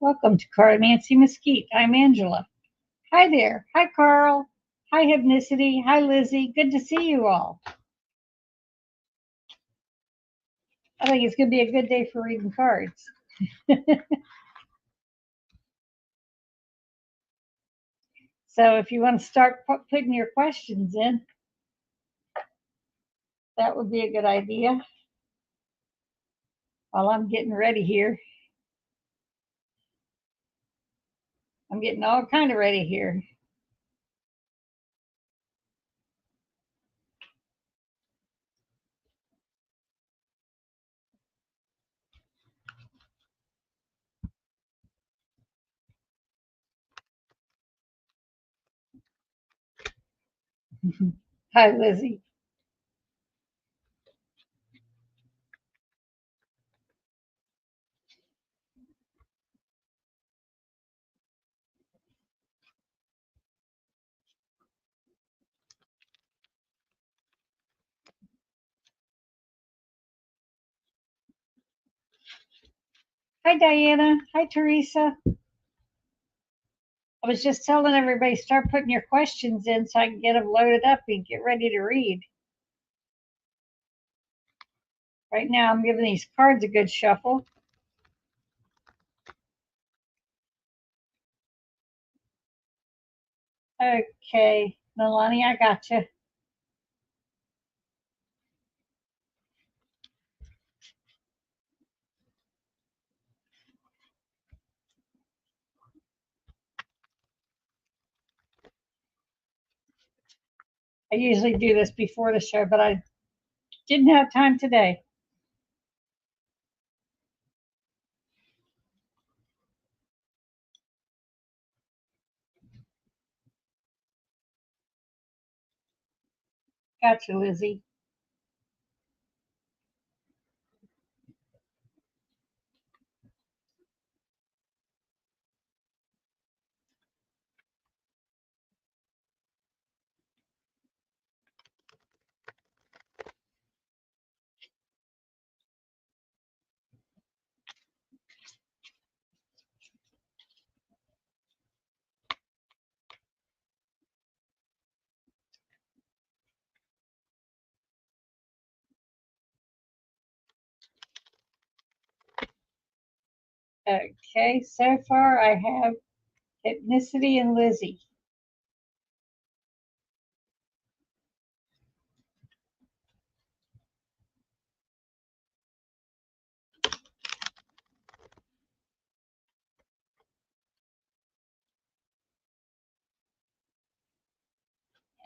Welcome to Cartomancy Mesquite. I'm Angela. Hi there. Hi, Carl. Hi, Hypnicity. Hi, Lizzie. Good to see you all. I think it's going to be a good day for reading cards. So if you want to start putting your questions in, that would be a good idea while I'm getting ready here. I'm getting all kind of ready here. Hi, Lizzie. Hi, Diana. Hi, Teresa. I was just telling everybody start putting your questions in so I can get them loaded up and get ready to read. Right now, I'm giving these cards a good shuffle. Okay, Nalani, I got you. I usually do this before the show, but I didn't have time today. Gotcha, Lizzie. Okay, so far I have Hypnicity and Lizzie.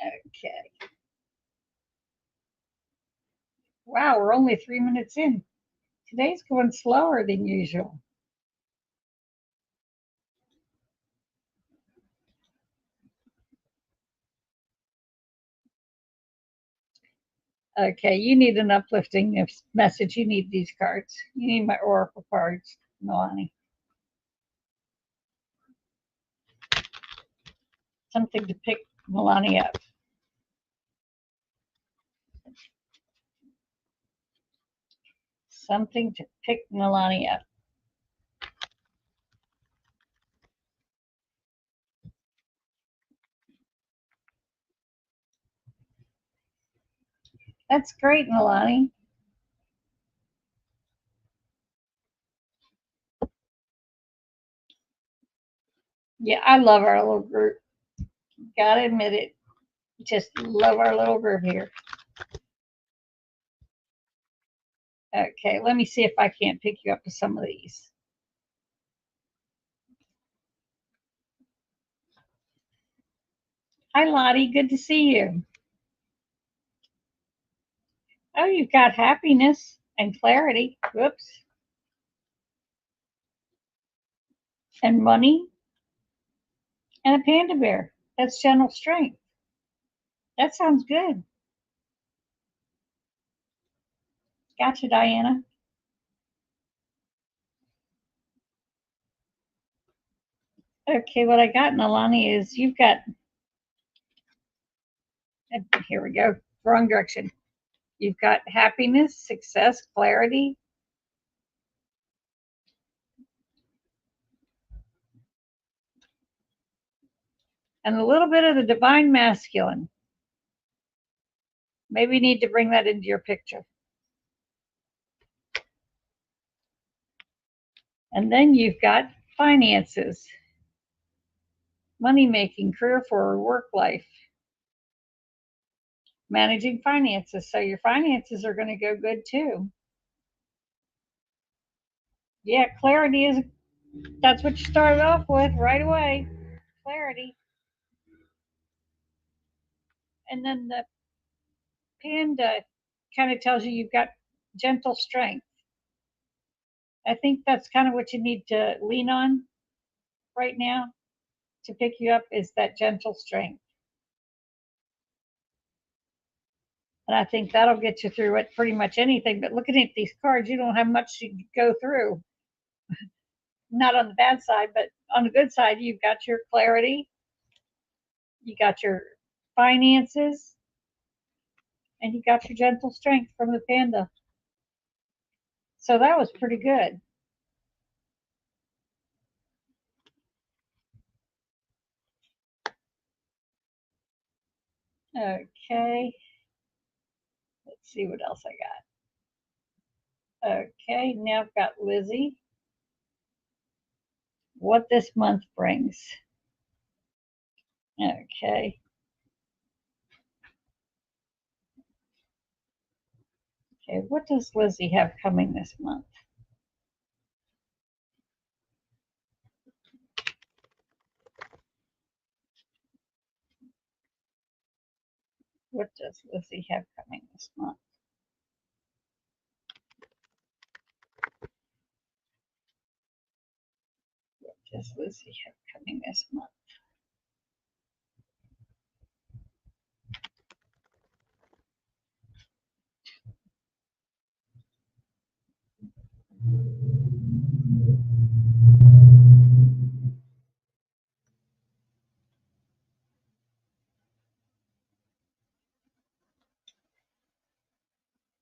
Okay. Wow, we're only 3 minutes in. Today's going slower than usual. Okay, you need an uplifting message. You need these cards. You need my oracle cards, Nalani. Something to pick Nalani up. Something to pick Nalani up. That's great, Nalani. Yeah, I love our little group. Gotta admit it. Just love our little group here. Okay, let me see if I can't pick you up with some of these. Hi, Lottie. Good to see you. Oh, you've got happiness and clarity. Whoops. And money and a panda bear. That's gentle strength. That sounds good. Gotcha, Diana. Okay, what I got, Nalani, is you've got, here we go, wrong direction. You've got happiness, success, clarity, and a little bit of the divine masculine. Maybe you need to bring that into your picture. And then you've got finances, money making, career forward, work life, managing finances. So your finances are going to go good too. Yeah, clarity is, that's what you started off with right away. Clarity. And then the panda kind of tells you you've got gentle strength. I think that's kind of what you need to lean on right now to pick you up, is that gentle strength. And I think that'll get you through it pretty much anything. But looking at these cards, you don't have much to go through. Not on the bad side, but on the good side, you've got your clarity, you got your finances, and you got your gentle strength from the panda. So that was pretty good. Okay. Let's see what else I got. Okay, now I've got Lizzie. What this month brings. Okay. Okay, what does Lizzie have coming this month? What does Lizzie have coming this month? What does Lizzie have coming this month?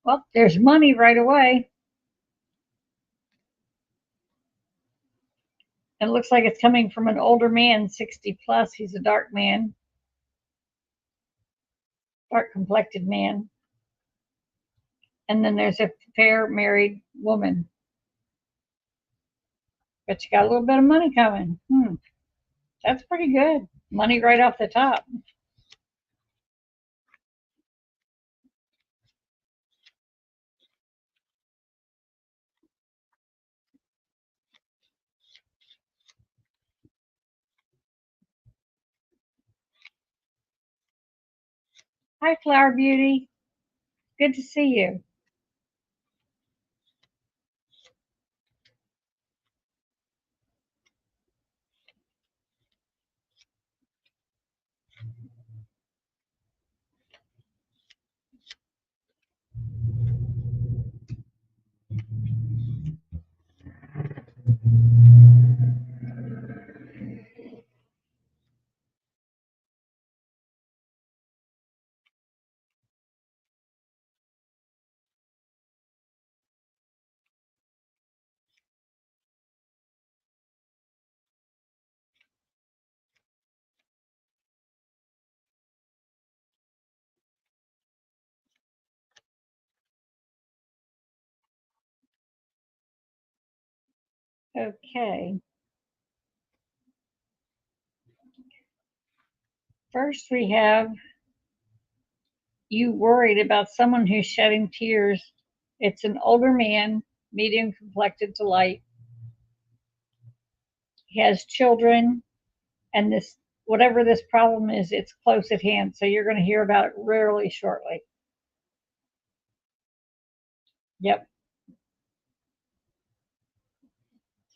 Well, there's money right away. It looks like it's coming from an older man, 60 plus. He's a dark man, dark complected man. And then there's a fair married woman. But you got a little bit of money coming. That's pretty good. Money right off the top. Hi, Flower Beauty. Good to see you. Okay. First, we have you worried about someone who's shedding tears. It's an older man, medium complected to light. He has children, and this, whatever this problem is, it's close at hand. So you're going to hear about it really shortly. Yep.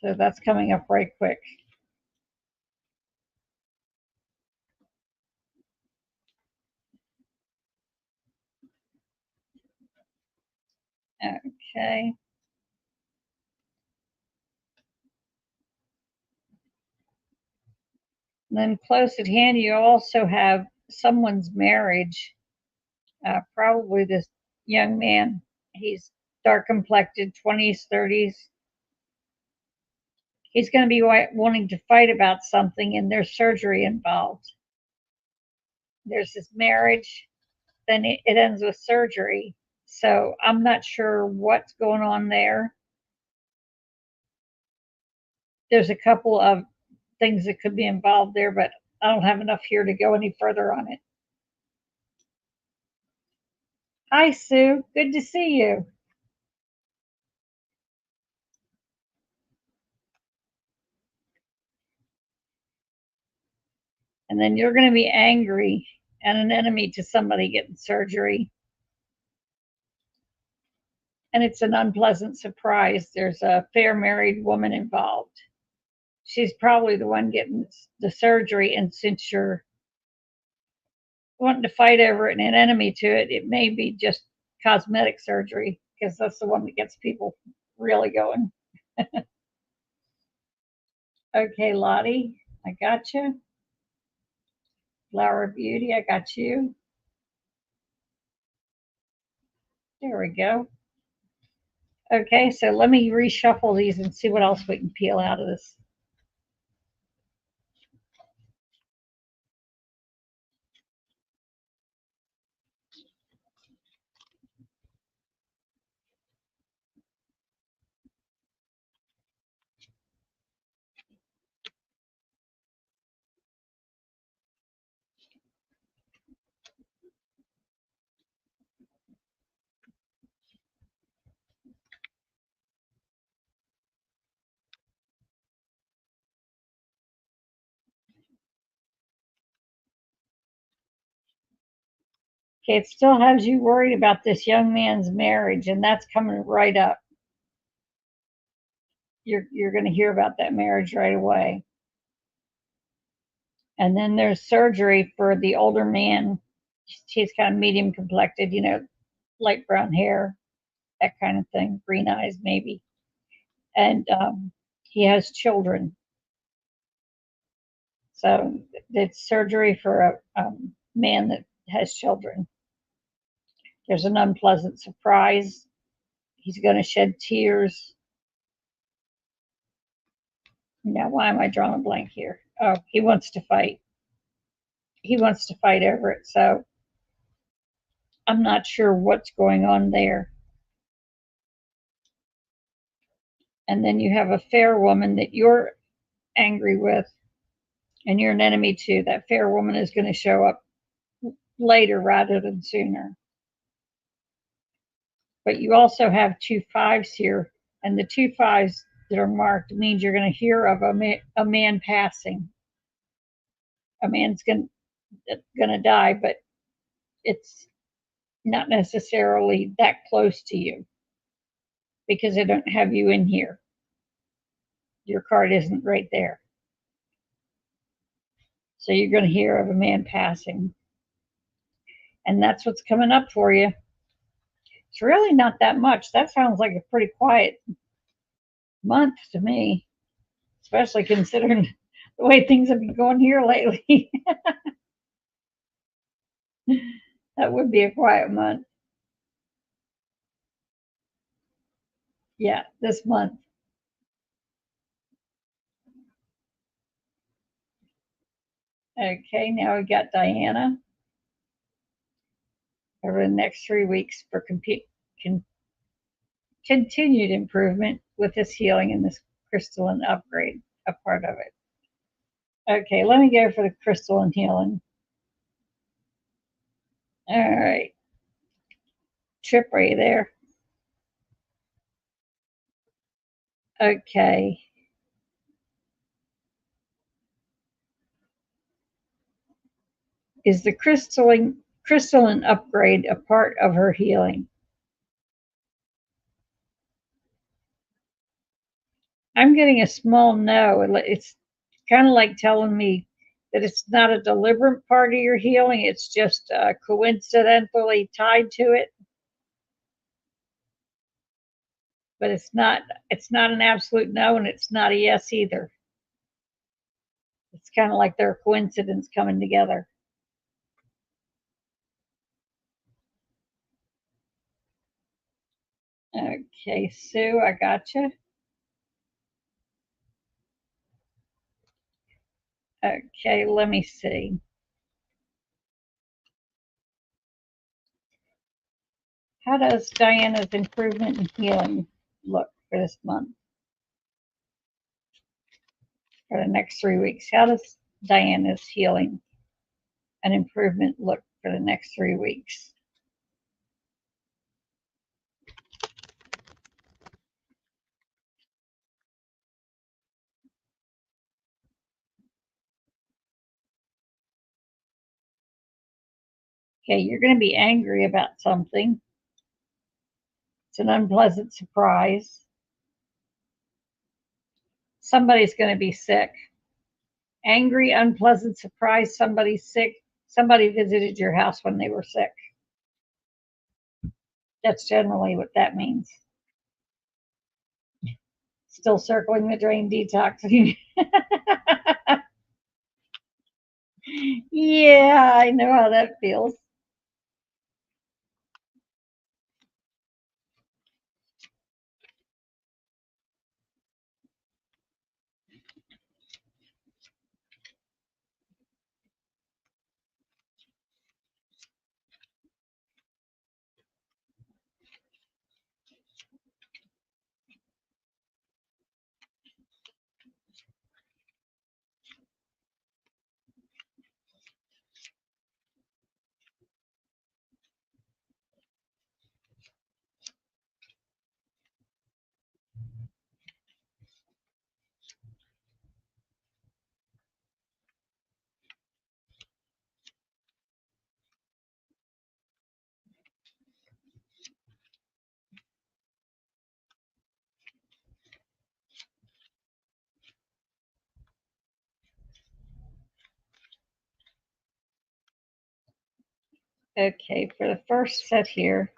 So that's coming up right quick. Okay. And then close at hand, you also have someone's marriage. Probably this young man. He's dark complected, 20s, 30s. He's going to be wanting to fight about something, and there's surgery involved. there's this marriage, then it ends with surgery. So I'm not sure what's going on there. There's a couple of things that could be involved there, but I don't have enough here to go any further on it. Hi, Sue. Good to see you. And then you're going to be angry and an enemy to somebody getting surgery. And it's an unpleasant surprise. There's a fair married woman involved. She's probably the one getting the surgery. And since you're wanting to fight over it and an enemy to it, it may be just cosmetic surgery because that's the one that gets people really going. Okay, Lottie, I got you. Flower of Beauty, I got you. There we go. Okay, so let me reshuffle these and see what else we can peel out of this. Okay, it still has you worried about this young man's marriage, and that's coming right up. You're going to hear about that marriage right away. And then there's surgery for the older man. He's kind of medium complected, light brown hair, that kind of thing, green eyes maybe. And he has children. So it's surgery for a man that has children. There's an unpleasant surprise. He's going to shed tears. Now, why am I drawing a blank here? Oh, he wants to fight. He wants to fight over it. So I'm not sure what's going on there. And then you have a fair woman that you're angry with, and you're an enemy to. That fair woman is going to show up later rather than sooner. But you also have 2 5s here, and the 2 5s that are marked means you're going to hear of a man passing. A man's going to die, but it's not necessarily that close to you because they don't have you in here. Your card isn't right there. So you're going to hear of a man passing. And that's what's coming up for you. It's really not that much. That sounds like a pretty quiet month to me, especially considering the way things have been going here lately. That would be a quiet month. Yeah, this month. Okay, now we got Diana over the next 3 weeks for continued improvement with this healing and this crystalline upgrade, a part of it. Okay, let me go for the crystalline healing. All right. Trip, are you there? Okay. Is the crystalline upgrade a part of her healing? I'm getting a small no. It's kind of like telling me that it's not a deliberate part of your healing. It's just coincidentally tied to it. But it's not an absolute no, and it's not a yes either. It's kind of like they're a coincidence coming together. Okay, Sue, I got you. Okay, let me see. How does Diana's improvement and healing look for this month? For the next 3 weeks, how does Diana's healing and improvement look for the next 3 weeks? Okay, you're going to be angry about something. It's an unpleasant surprise. Somebody's going to be sick. Angry, unpleasant surprise, somebody's sick. Somebody visited your house when they were sick. That's generally what that means. Still circling the drain detoxing. Yeah, I know how that feels. Okay, for the first set here,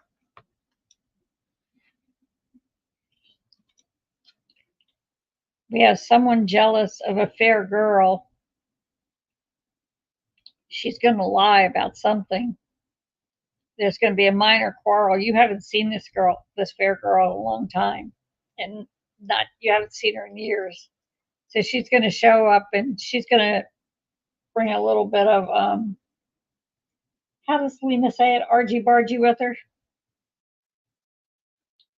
we have someone jealous of a fair girl. She's going to lie about something. There's going to be a minor quarrel. You haven't seen this fair girl, in a long time, and not you haven't seen her in years. So she's going to show up, and she's going to bring a little bit of how does Lena say it? Argy bargy with her,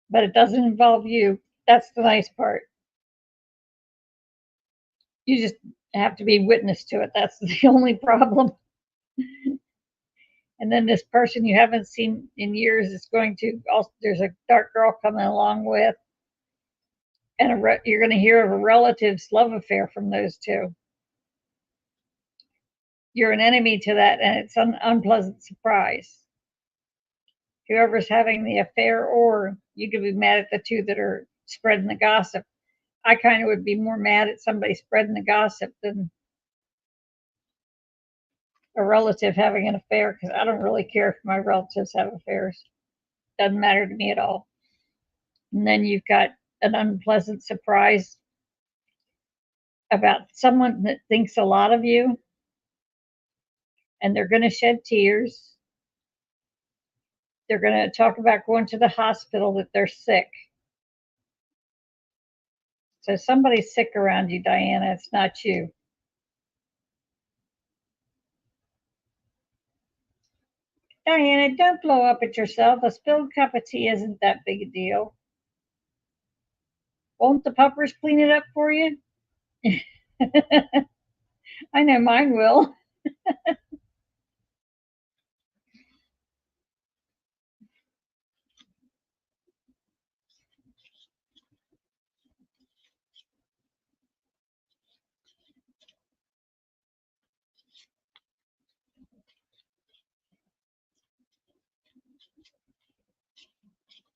but it doesn't involve you. That's the nice part. You just have to be witness to it. That's the only problem. And then this person you haven't seen in years is going to also, there's a dark girl coming along with, and you're going to hear of a relative's love affair from those two. You're an enemy to that, and it's an unpleasant surprise. Whoever's having the affair, or you could be mad at the two that are spreading the gossip. I kind of would be more mad at somebody spreading the gossip than a relative having an affair, because I don't really care if my relatives have affairs. Doesn't matter to me at all. And then you've got an unpleasant surprise about someone that thinks a lot of you, and they're going to shed tears. They're going to talk about going to the hospital, that they're sick. So somebody's sick around you, Diana. It's not you. Diana, don't blow up at yourself. A spilled cup of tea isn't that big a deal. Won't the puppers clean it up for you? I know mine will.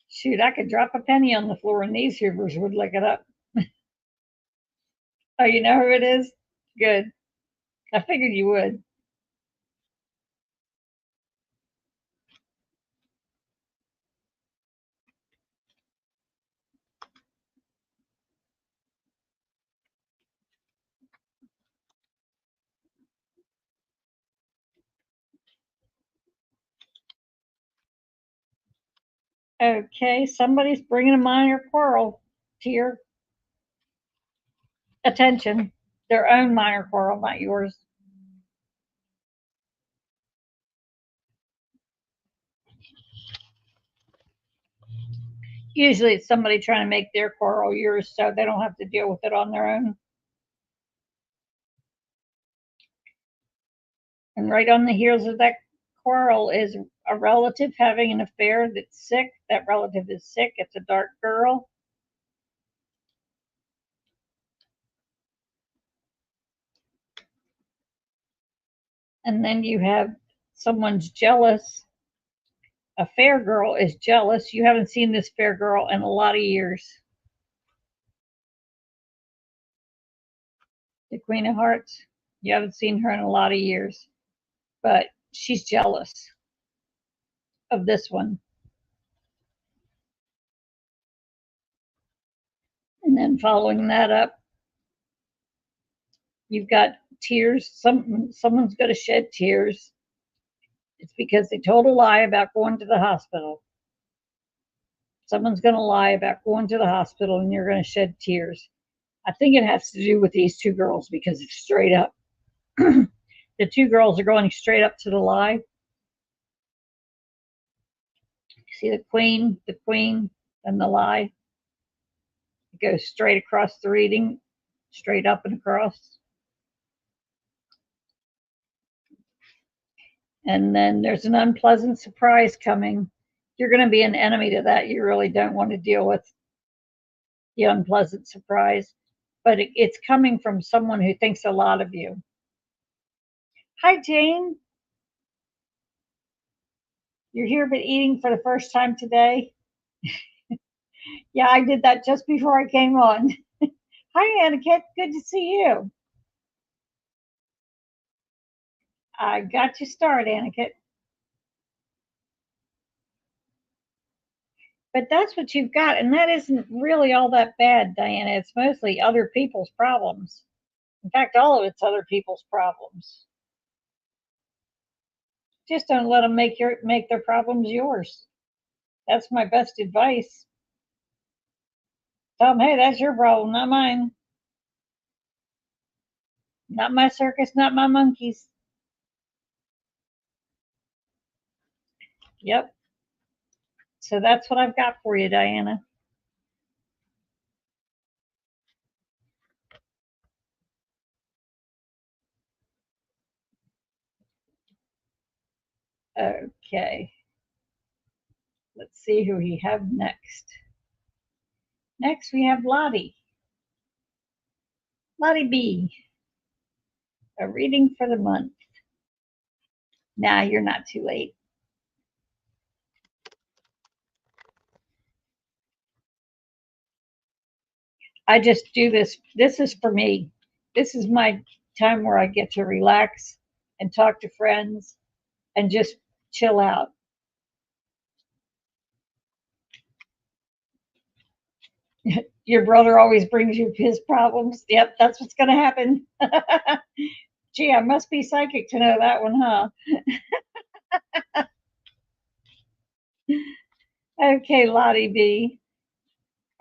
Shoot, I could drop a penny on the floor and these hoovers would lick it up. Oh, you know who it is? Good. I figured you would. Okay, somebody's bringing a minor quarrel to your attention. Their own minor quarrel, not yours. Usually it's somebody trying to make their quarrel yours so they don't have to deal with it on their own. And right on the heels of that quarrel is a relative having an affair that's sick. That relative is sick. It's a dark girl. And then you have someone's jealous. A fair girl is jealous. You haven't seen this fair girl in a lot of years. The Queen of Hearts, you haven't seen her in a lot of years, but she's jealous of this one. And then following that up, you've got tears. Someone's going to shed tears. It's because they told a lie about going to the hospital. Someone's going to lie about going to the hospital and you're going to shed tears. I think it has to do with these two girls because it's straight up. The two girls are going straight up to the lie. See the queen, and the lie. It goes straight across the reading, straight up and across. And then there's an unpleasant surprise coming. You're going to be an enemy to that. You really don't want to deal with the unpleasant surprise, but it's coming from someone who thinks a lot of you. Hi, Jane. You're here but eating for the first time today. Yeah, I did that just before I came on. Hi, Aniket. Good to see you. I got you started, Aniket. But that's what you've got, and that isn't really all that bad, Diana. It's mostly other people's problems. In fact, all of it's other people's problems. Just don't let them make their problems yours. That's my best advice. Tell them, hey, that's your problem, not mine. Not my circus, not my monkeys. Yep. So that's what I've got for you, Diana. Okay. Let's see who we have next. Next, we have Lottie. Lottie B. A reading for the month. Nah, you're not too late. I just do this. This is for me. This is my time where I get to relax and talk to friends and just chill out. Your brother always brings you his problems. Yep, that's what's going to happen. Gee, I must be psychic to know that one, huh? Okay, Lottie B.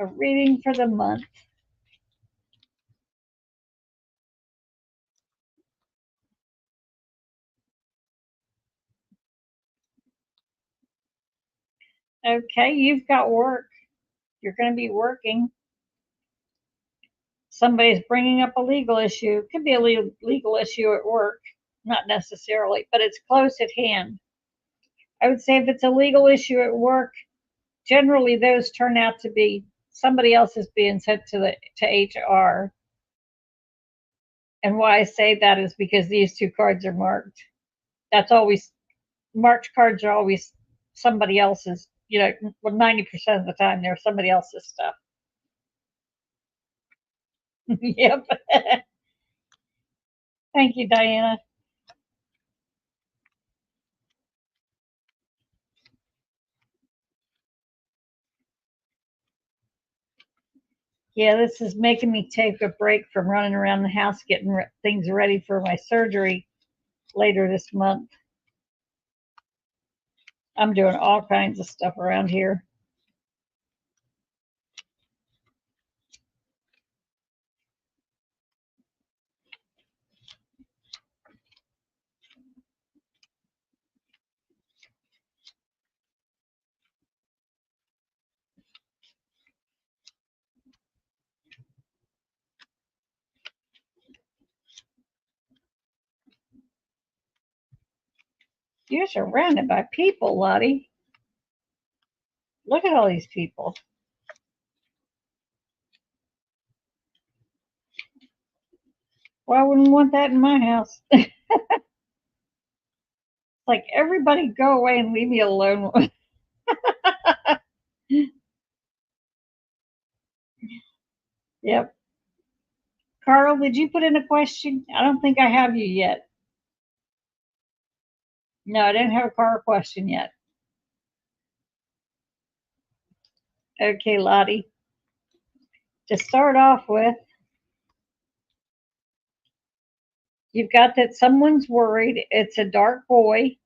A reading for the month. Okay, you've got work. You're going to be working. Somebody's bringing up a legal issue. It could be a legal issue at work, not necessarily, but it's close at hand. I would say if it's a legal issue at work, generally those turn out to be somebody else is being sent to HR. And why I say that is because these two cards are marked. That's always marked cards are always somebody else's, well, 90% of the time they're somebody else's stuff. Yep. Thank you, Diana. Yeah, this is making me take a break from running around the house getting things ready for my surgery later this month. I'm doing all kinds of stuff around here. You're surrounded by people, Lottie. Look at all these people. Well, I wouldn't want that in my house. Like, everybody go away and leave me alone. Yep. Carl, did you put in a question? I don't think I have you yet. No, I didn't have a Carl question yet. Okay, Lottie. To start off with, you've got that someone's worried. It's a dark boy,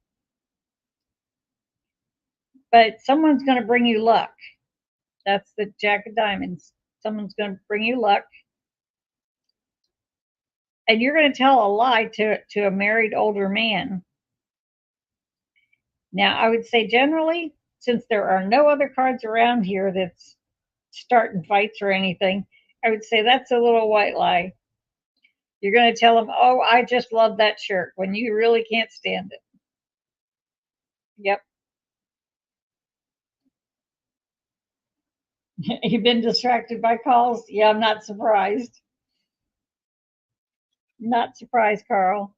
but someone's going to bring you luck. That's the Jack of Diamonds. Someone's going to bring you luck. And you're going to tell a lie to a married older man. Now, I would say generally, since there are no other cards around here that's starting fights or anything, I would say that's a little white lie. You're going to tell them, oh, I just love that shirt, when you really can't stand it. Yep. You've been distracted by calls? Yeah, I'm not surprised. Not surprised, Carl.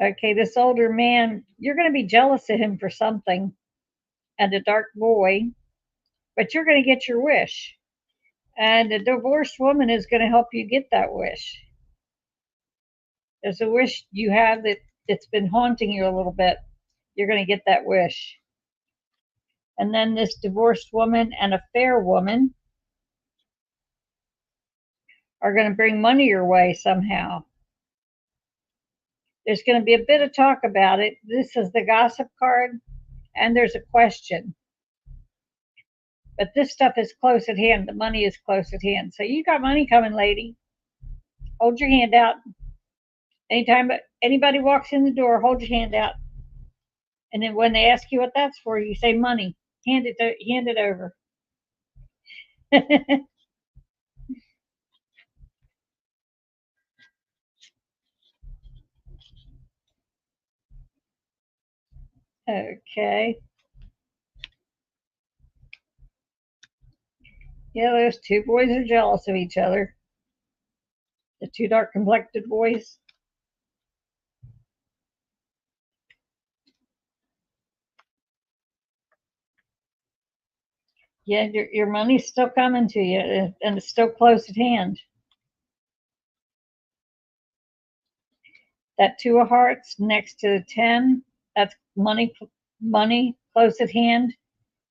Okay, this older man, you're going to be jealous of him for something, and a dark boy, but you're going to get your wish. And a divorced woman is going to help you get that wish. There's a wish you have that it's been haunting you a little bit. You're going to get that wish. And then this divorced woman and a fair woman are going to bring money your way somehow. There's going to be a bit of talk about it. This is the gossip card, and there's a question. But this stuff is close at hand. The money is close at hand. So you got money coming, lady. Hold your hand out. Anytime anybody walks in the door, hold your hand out. And then when they ask you what that's for, you say money. Hand it over. Okay. Yeah, those two boys are jealous of each other. The two dark complected boys. Yeah, your money's still coming to you, and it's still close at hand. That two of hearts next to the 10, that's money close at hand.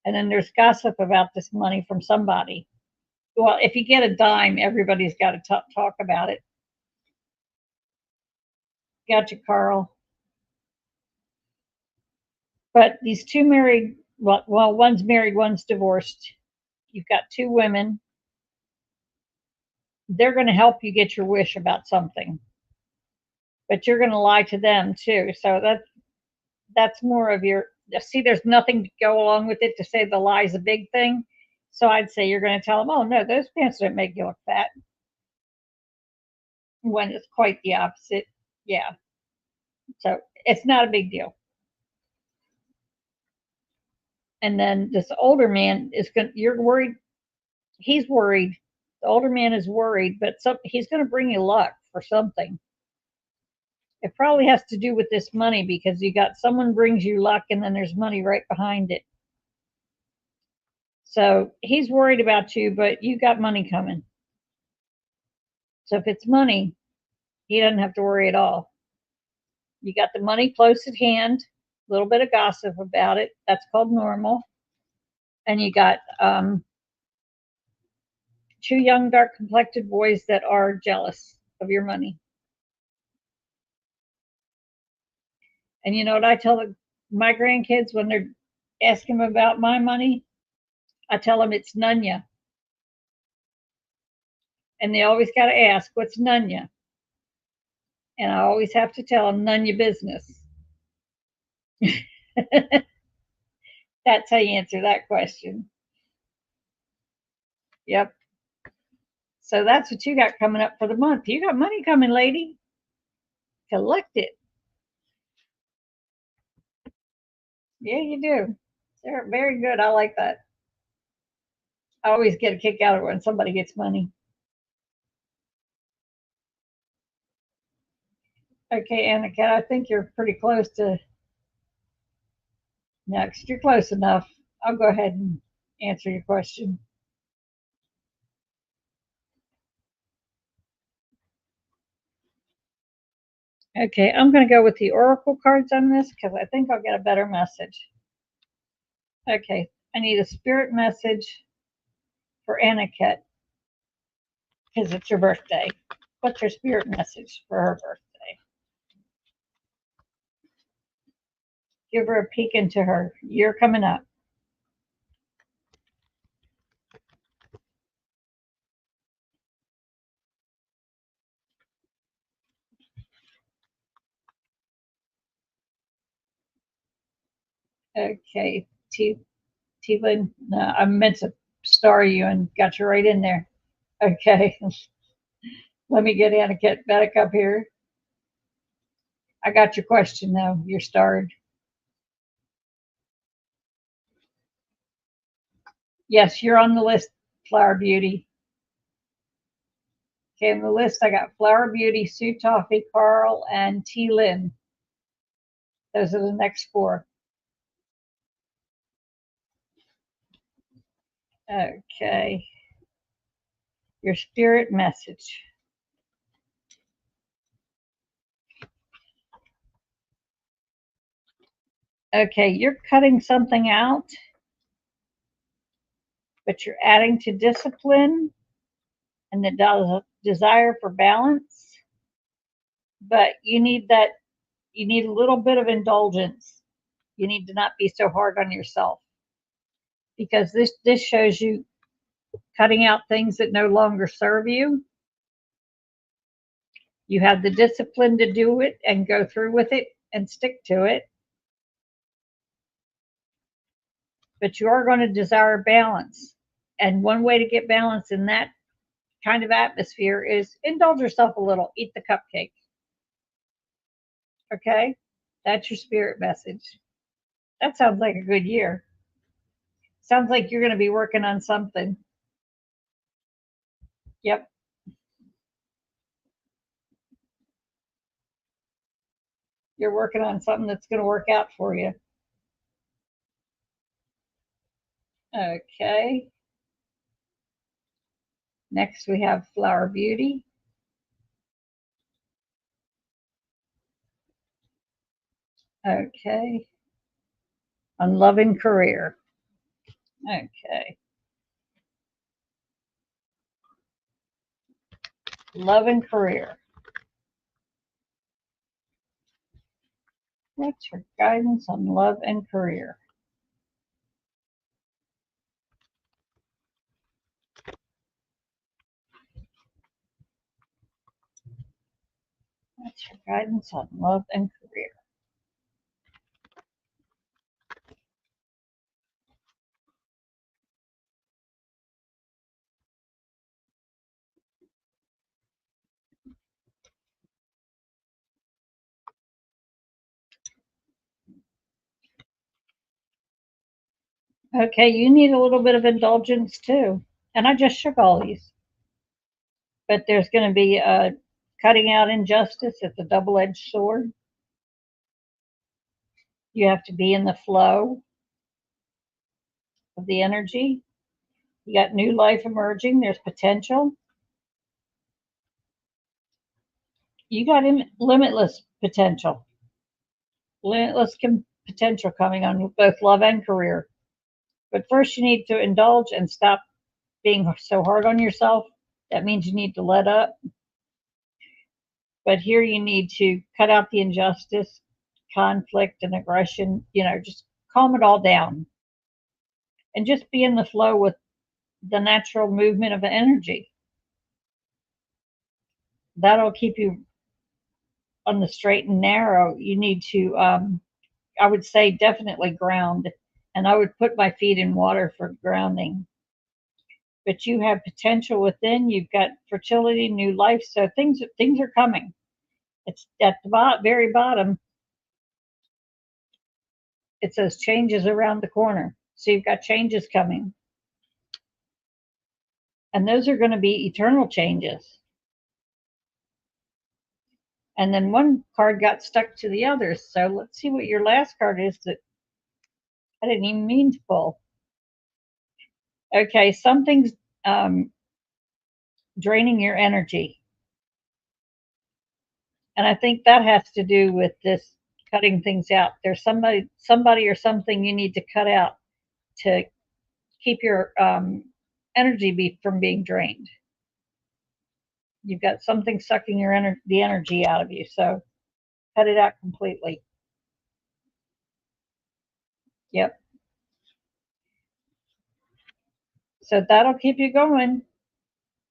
And then there's gossip about this money from somebody. Well, if you get a dime, everybody's got to talk about it. Gotcha, Carl. But these two married, well, one's married, one's divorced. You've got two women. They're going to help you get your wish about something, but you're going to lie to them too. So that's more of your. See, there's nothing to go along with it to say the lie's a big thing. So I'd say you're going to tell them, oh no, those pants don't make you look fat. When it's quite the opposite. Yeah. So it's not a big deal. And then this older man is going. You're worried. He's worried. The older man is worried, but he's going to bring you luck for something. It probably has to do with this money, because you got someone brings you luck, and then there's money right behind it. So he's worried about you, but you got money coming. So if it's money, he doesn't have to worry at all. You got the money close at hand, a little bit of gossip about it. That's called normal. And you got two young, dark complected boys that are jealous of your money. And you know what I tell my grandkids when they're asking about my money? I tell them it's Nunya. And they always got to ask, what's Nunya? And I always have to tell them, none your business. That's how you answer that question. Yep. So that's what you got coming up for the month. You got money coming, lady. Collect it. Yeah, you do. They're very good. I like that. I always get a kick out of it when somebody gets money. Okay, Annika, I think you're pretty close to next. You're close enough. I'll go ahead and answer your question. Okay, I'm going to go with the oracle cards on this because I think I'll get a better message. Okay, I need a spirit message for Aniket because it's her birthday. What's her spirit message for her birthday? Give her a peek into her year coming up. Okay, Tivlin, no, I meant to star you and got you right in there. Okay, let me get Aniket back up here. I got your question though. You're starred. Yes, you're on the list, Flower Beauty. Okay, on the list I got Flower Beauty, Sue Toffee, Carl, and T. Lynn. Those are the next four. Okay. Your spirit message. Okay, you're cutting something out, but you're adding to discipline and the desire for balance. But you need a little bit of indulgence. You need to not be so hard on yourself because this shows you cutting out things that no longer serve you. You have the discipline to do it and go through with it and stick to it. But you are going to desire balance. And one way to get balance in that kind of atmosphere is indulge yourself a little, eat the cupcake. Okay? That's your spirit message. That sounds like a good year. Sounds like you're going to be working on something. Yep. You're working on something that's going to work out for you. Okay. Next, we have Flower Beauty. Okay. On love and career. Okay. Love and career. What's your guidance on love and career? What's your guidance on love and career? Okay, you need a little bit of indulgence too. And I just shook all these. But there's going to be a cutting out injustice. It's a double edged sword. You have to be in the flow of the energy. You got new life emerging. There's potential. You got limitless potential. Limitless potential coming on both love and career. But first, you need to indulge and stop being so hard on yourself. That means you need to let up. But here you need to cut out the injustice, conflict, and aggression. Just calm it all down and just be in the flow with the natural movement of energy. That'll keep you on the straight and narrow. You need to, I would say, definitely ground. And I would put my feet in water for grounding. but you have potential within. You've got fertility, new life. So things are coming. It's at the very bottom. It says changes around the corner. So you've got changes coming, and those are going to be eternal changes. And then one card got stuck to the others. So let's see what your last card is that I didn't even mean to pull. Okay, something's um, draining your energy. And I think that has to do with this cutting things out. There's somebody or something you need to cut out to keep your energy from being drained. You've got something sucking the energy out of you, so cut it out completely. Yep. So that'll keep you going,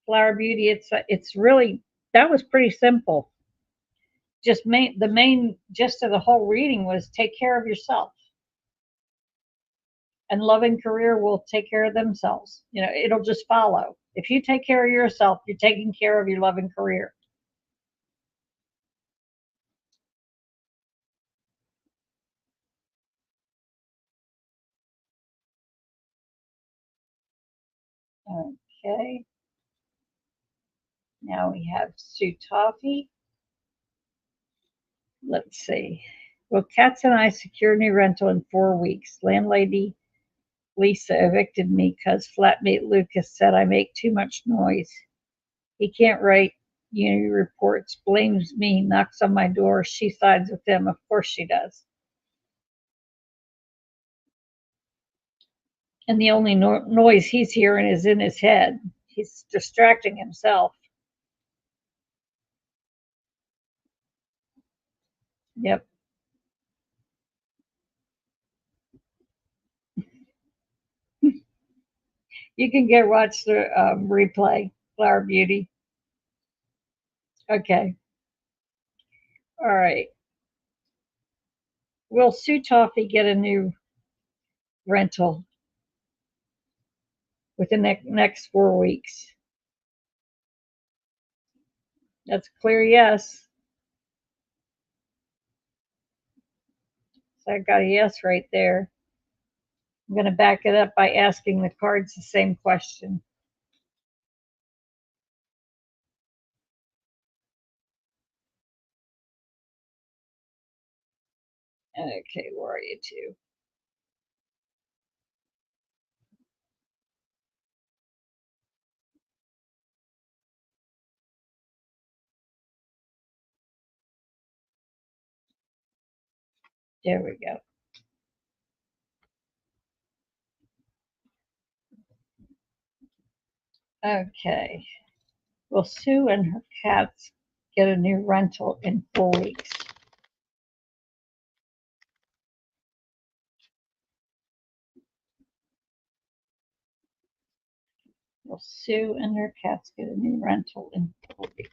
Flower Beauty. It's really, that was pretty simple. Just the main gist of the whole reading was take care of yourself, and love and career will take care of themselves. It'll just follow. If you take care of yourself, you're taking care of your love and career. Okay. Now we have Sue Toffee. Let's see. Well, Katz and I secured new rental in 4 weeks. Landlady Lisa evicted me because flatmate Lucas said I make too much noise. He can't write reports, blames me, knocks on my door. She sides with him. Of course she does. And the only noise he's hearing is in his head. He's distracting himself. Yep. You can go watch the replay, Flower Beauty. Okay. All right. Will Sue Toffee get a new rental within the next 4 weeks? That's a clear yes. So I got a yes right there. I'm going to back it up by asking the cards the same question. Okay, where are you two? There we go. Okay. Will Sue and her cats get a new rental in 4 weeks? Will Sue and her cats get a new rental in 4 weeks?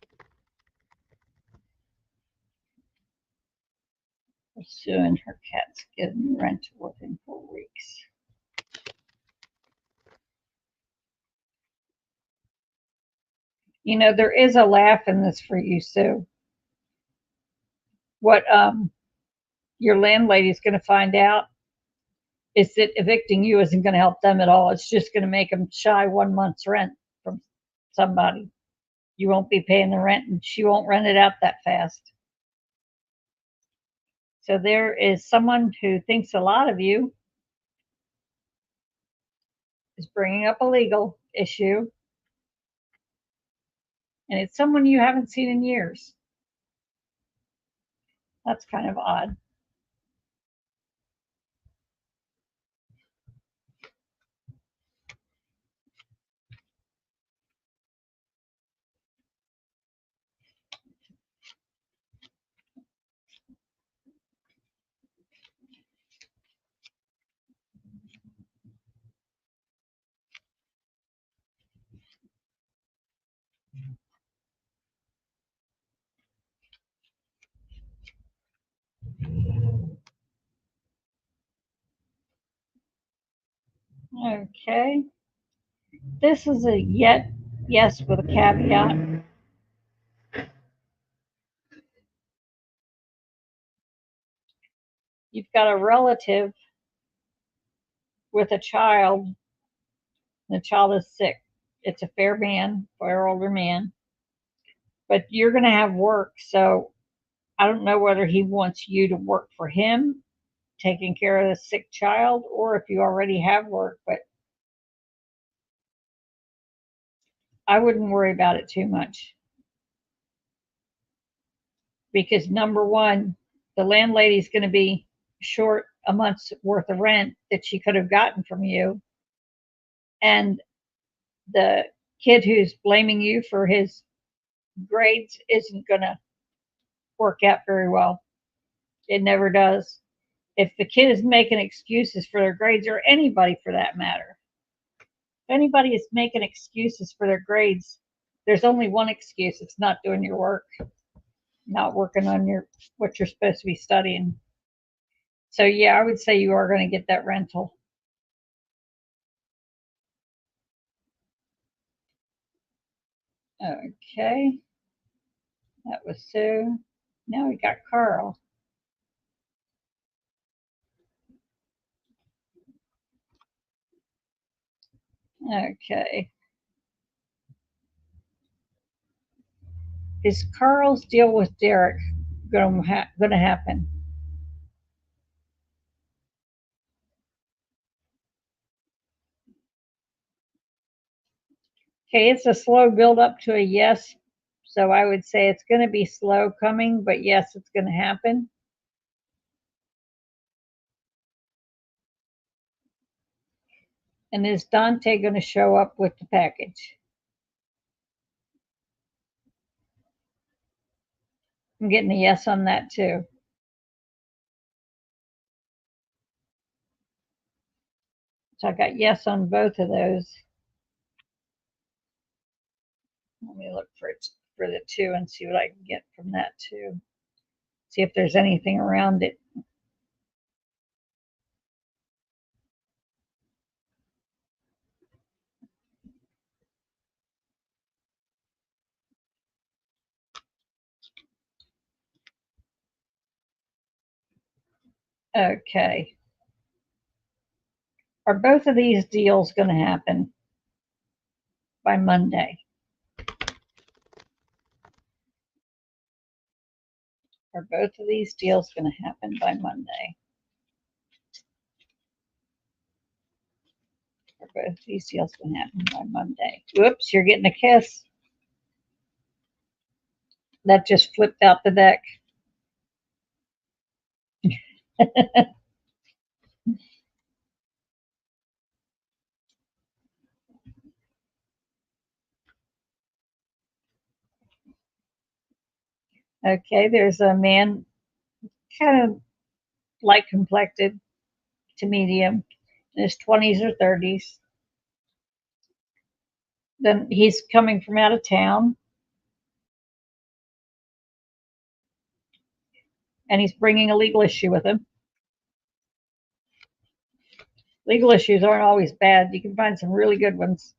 Will Sue and her cats get a new rental within 4 weeks? There is a laugh in this for you, Sue. What your landlady's going to find out is that evicting you isn't going to help them at all. It's just going to make them shy 1 month's rent from somebody. You won't be paying the rent, and she won't rent it out that fast. So there is someone who thinks a lot of you, is bringing up a legal issue, and it's someone you haven't seen in years. That's kind of odd. Okay. This is a yet yes with a caveat. You've got a relative with a child, and the child is sick. It's a fair man, fair older man, but you're going to have work. So I don't know whether he wants you to work for him, taking care of the sick child, or if you already have work, but I wouldn't worry about it too much because number one, the landlady's going to be short a month's worth of rent that she could have gotten from you. And the kid who's blaming you for his grades isn't going to work out very well. It never does. If the kid is making excuses for their grades, or anybody for that matter, if anybody is making excuses for their grades, there's only one excuse: it's not doing your work, not working on your what you're supposed to be studying. So yeah, I would say you are going to get that rental. Okay, that was Sue. Now we got Carl. Okay, is Carl's deal with Derek going to happen? Okay, it's a slow build up to a yes. So I would say it's going to be slow coming, but yes, it's going to happen. And is Dante going to show up with the package? I'm getting a yes on that too. So I got yes on both of those. Let me look for the two and see what I can get from that too. See if there's anything around it. Okay. Are both of these deals going to happen by Monday? Are both of these deals going to happen by Monday? Are both of these deals going to happen by Monday? Whoops, you're getting a kiss. That just flipped out the deck. Okay, there's a man kind of light complected to medium in his 20s or 30s. Then he's coming from out of town and he's bringing a legal issue with him. Legal issues aren't always bad. You can find some really good ones.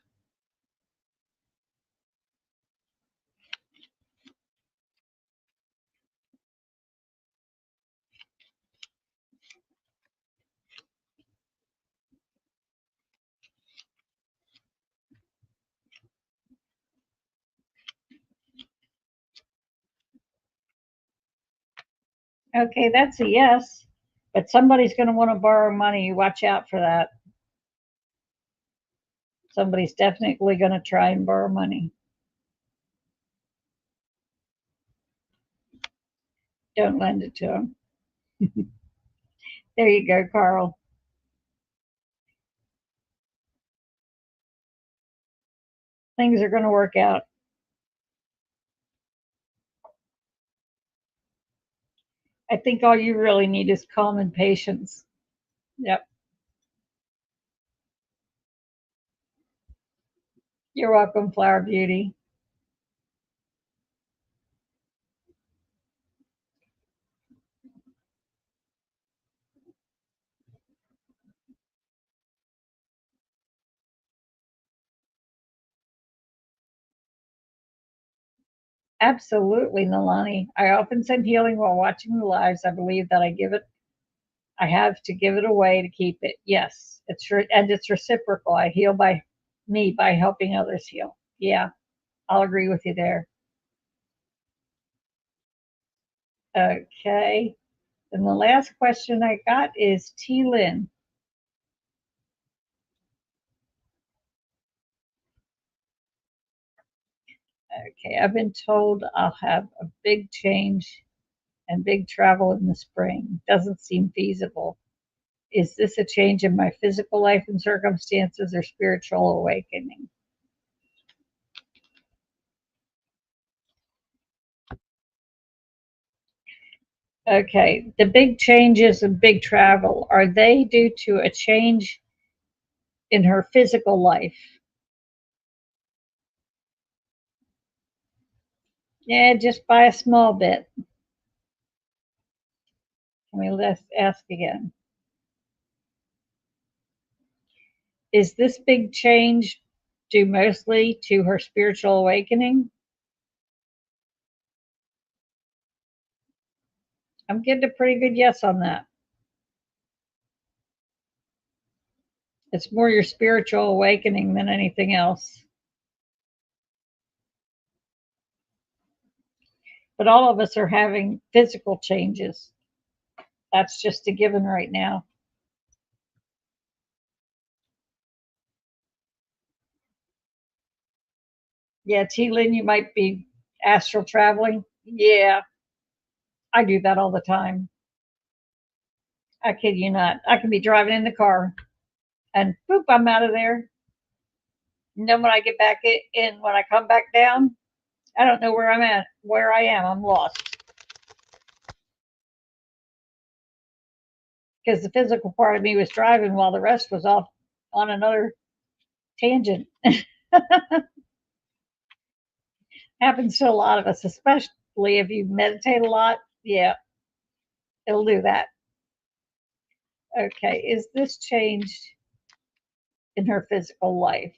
Okay, that's a yes, but somebody's going to want to borrow money. Watch out for that. Somebody's definitely going to try and borrow money. Don't lend it to them. There you go, Carl. Things are going to work out. I think all you really need is calm and patience. Yep. You're welcome, Flower Beauty. Absolutely, Nalani. I often send healing while watching the lives. I believe that I have to give it away to keep it. Yes, and it's reciprocal. I heal by me by helping others heal. Yeah, I'll agree with you there. Okay. And the last question I got is T. Lynn. Okay, I've been told I'll have a big change and big travel in the spring. Doesn't seem feasible. Is this a change in my physical life and circumstances or spiritual awakening? Okay, the big changes and big travel, are they due to a change in her physical life? Yeah, just by a small bit. Let's ask again. Is this big change due mostly to her spiritual awakening? I'm getting a pretty good yes on that. It's more your spiritual awakening than anything else. But all of us are having physical changes. That's just a given right now. Yeah, T. Lynn, you might be astral traveling. Yeah, I do that all the time. I kid you not. I can be driving in the car and boop, I'm out of there. And then when I get back in, when I come back down, I don't know where I'm at, where I am. I'm lost because the physical part of me was driving while the rest was off on another tangent. Happens to a lot of us, especially if you meditate a lot. Yeah, it'll do that. Okay, is this changed in her physical life?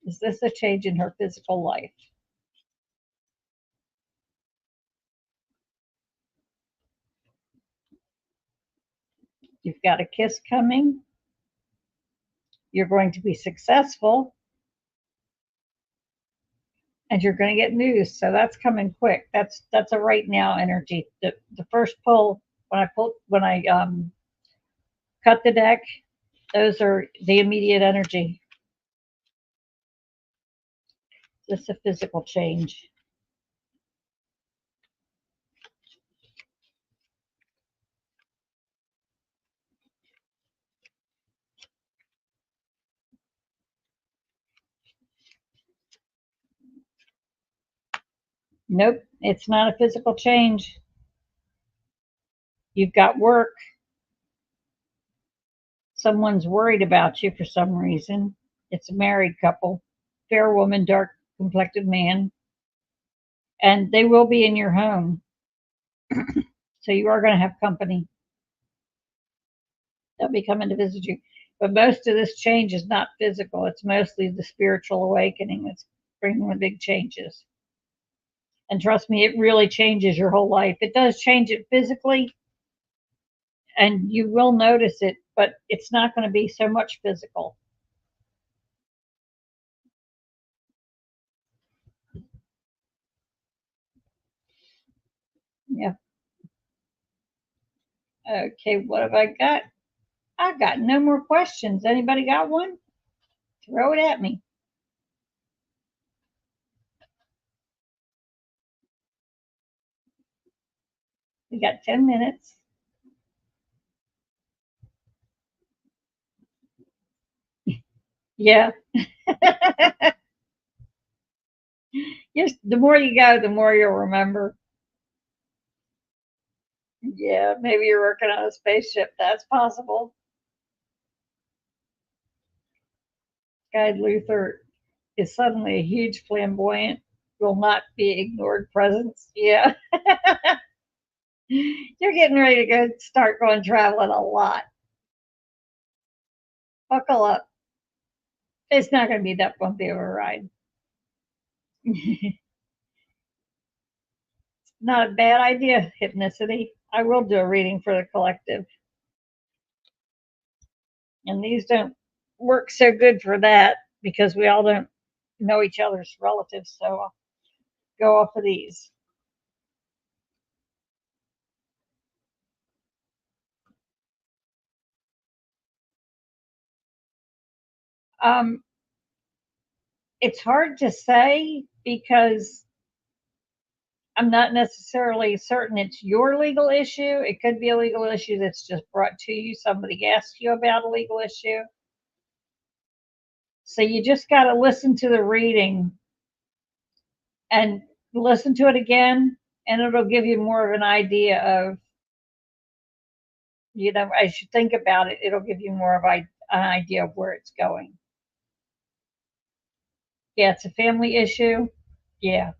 Is this a change in her physical life? You've got a kiss coming. You're going to be successful and you're going to get news. So that's coming quick. That's a right now energy. The first pull when I cut the deck, those are the immediate energy. This is a physical change. Nope, it's not a physical change. You've got work. Someone's worried about you for some reason. It's a married couple, fair woman, dark complected man, and they will be in your home. So you are going to have company. They'll be coming to visit you. But most of this change is not physical. It's mostly the spiritual awakening that's bringing the big changes. And trust me, it really changes your whole life. It does change it physically, and you will notice it, but it's not going to be so much physical. Yeah. Okay, what have I got? I got no more questions. Anybody got one? Throw it at me. We got 10 minutes. Yeah. Yes, the more you go, the more you'll remember. Yeah, maybe you're working on a spaceship. That's possible. Guide Luther is suddenly a huge, flamboyant, will not be ignored presence. Yeah. You're getting ready to go start going traveling a lot. Buckle up. It's not going to be that bumpy of a ride. Not a bad idea, Hypnicity. I will do a reading for the collective. And these don't work so good for that because we all don't know each other's relatives. So I'll go off of these. Um, it's hard to say because I'm not necessarily certain it's your legal issue. It could be a legal issue that's just brought to you. Somebody asked you about a legal issue. So you just got to listen to the reading and listen to it again, and it'll give you more of an idea of, as you think about it, it'll give you more of an idea of where it's going. Yeah, it's a family issue. Yeah,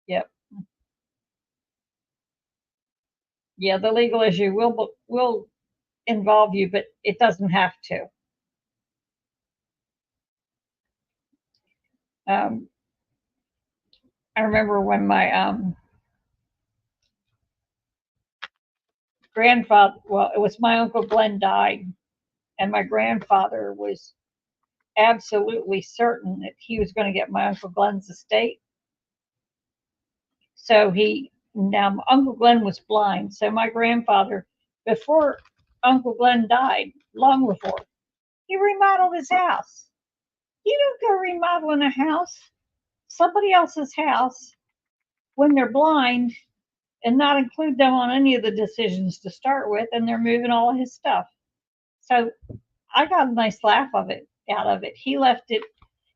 yep. Yeah, the legal issue will involve you, but it doesn't have to. Um, I remember when my grandfather, well, it was my uncle Glenn died, and my grandfather was absolutely certain that he was going to get my uncle Glenn's estate. So now Uncle Glenn was blind. So my grandfather, before Uncle Glenn died, long before, he remodeled his house. You don't go remodeling a house, somebody else's house, when they're blind and not include them on any of the decisions to start with, and they're moving all of his stuff. So I got a nice laugh out of it. He left it.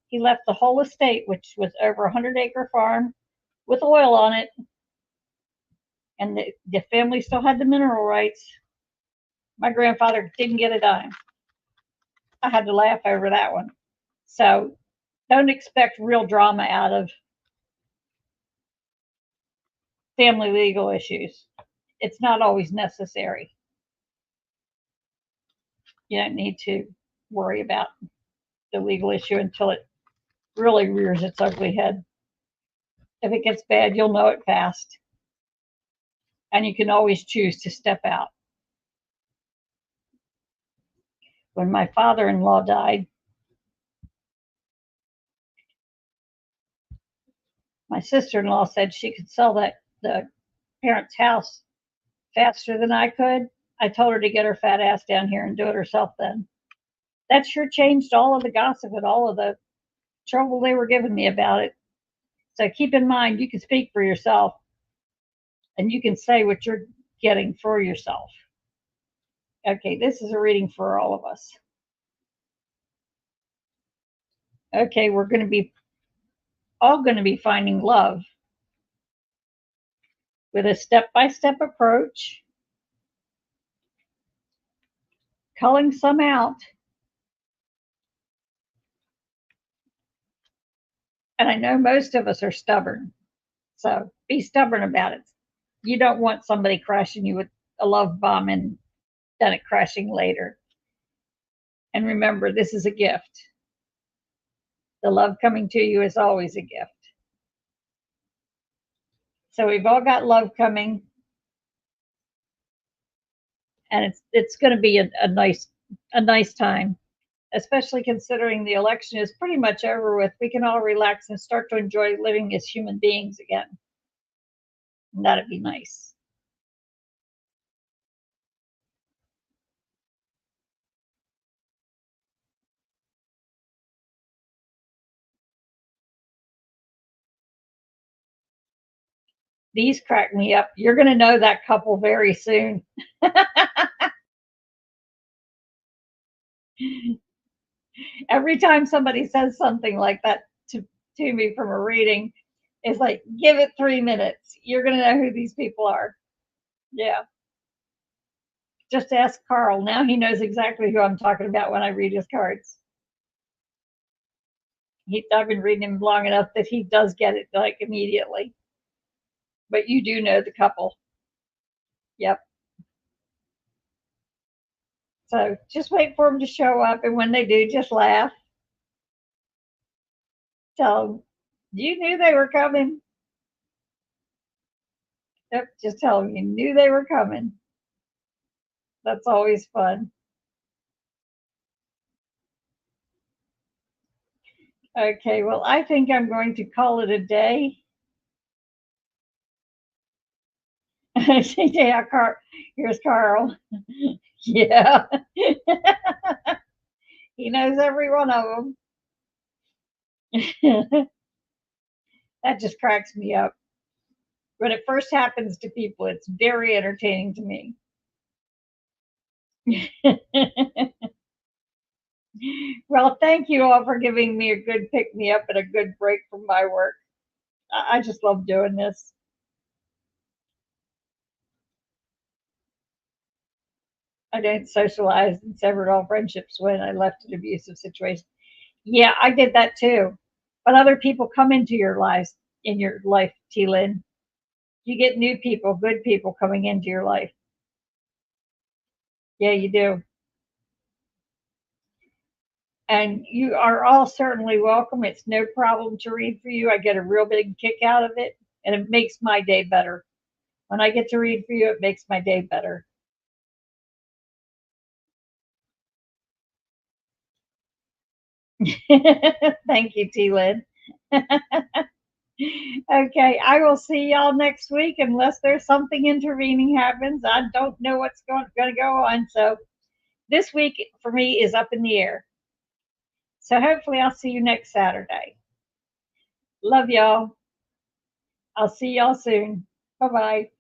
He left the whole estate, which was over a 100-acre farm with oil on it, and the family still had the mineral rights. My grandfather didn't get a dime. I had to laugh over that one. So don't expect real drama out of family legal issues. It's not always necessary. You don't need to worry about the legal issue until it really rears its ugly head. If it gets bad, you'll know it fast. And you can always choose to step out. When my father in law died, my sister in law said she could sell the parents' house faster than I could. I told her to get her fat ass down here and do it herself then. That sure changed all of the gossip and all of the trouble they were giving me about it. So keep in mind, you can speak for yourself and you can say what you're getting for yourself. Okay, this is a reading for all of us. Okay, we're going to be all going to be finding love with a step-by-step approach, culling some out, and I know most of us are stubborn, so be stubborn about it. You don't want somebody crashing you with a love bomb and then it crashing later. And remember, this is a gift. The love coming to you is always a gift. So we've all got love coming, and it's going to be a nice time, especially considering the election is pretty much over with. We can all relax and start to enjoy living as human beings again. And that'd be nice. These crack me up. You're going to know that couple very soon. Every time somebody says something like that to me from a reading, it's like, give it 3 minutes. You're going to know who these people are. Yeah. Just ask Carl. Now he knows exactly who I'm talking about when I read his cards. I've been reading him long enough that he does get it like immediately. But you do know the couple. Yep. So just wait for them to show up, and when they do, just laugh. Tell them You knew they were coming. Yep, just tell them you knew they were coming. That's always fun. Okay, well, I think I'm going to call it a day. Yeah, here's Carl. Yeah, he knows every one of them. That just cracks me up. When it first happens to people, it's very entertaining to me. Well, thank you all for giving me a good pick me up and a good break from my work. I just love doing this. I didn't socialize and severed all friendships when I left an abusive situation. Yeah, I did that too. But other people come into your life, T Lynn. You get new people, good people coming into your life. Yeah, you do. And you are all certainly welcome. It's no problem to read for you. I get a real big kick out of it, and it makes my day better. When I get to read for you, it makes my day better. Thank you, T Lynn. Okay, I will see y'all next week unless there's something intervening happens. I don't know what's going to go on. So this week for me is up in the air. So hopefully I'll see you next Saturday. Love y'all. I'll see y'all soon. Bye bye.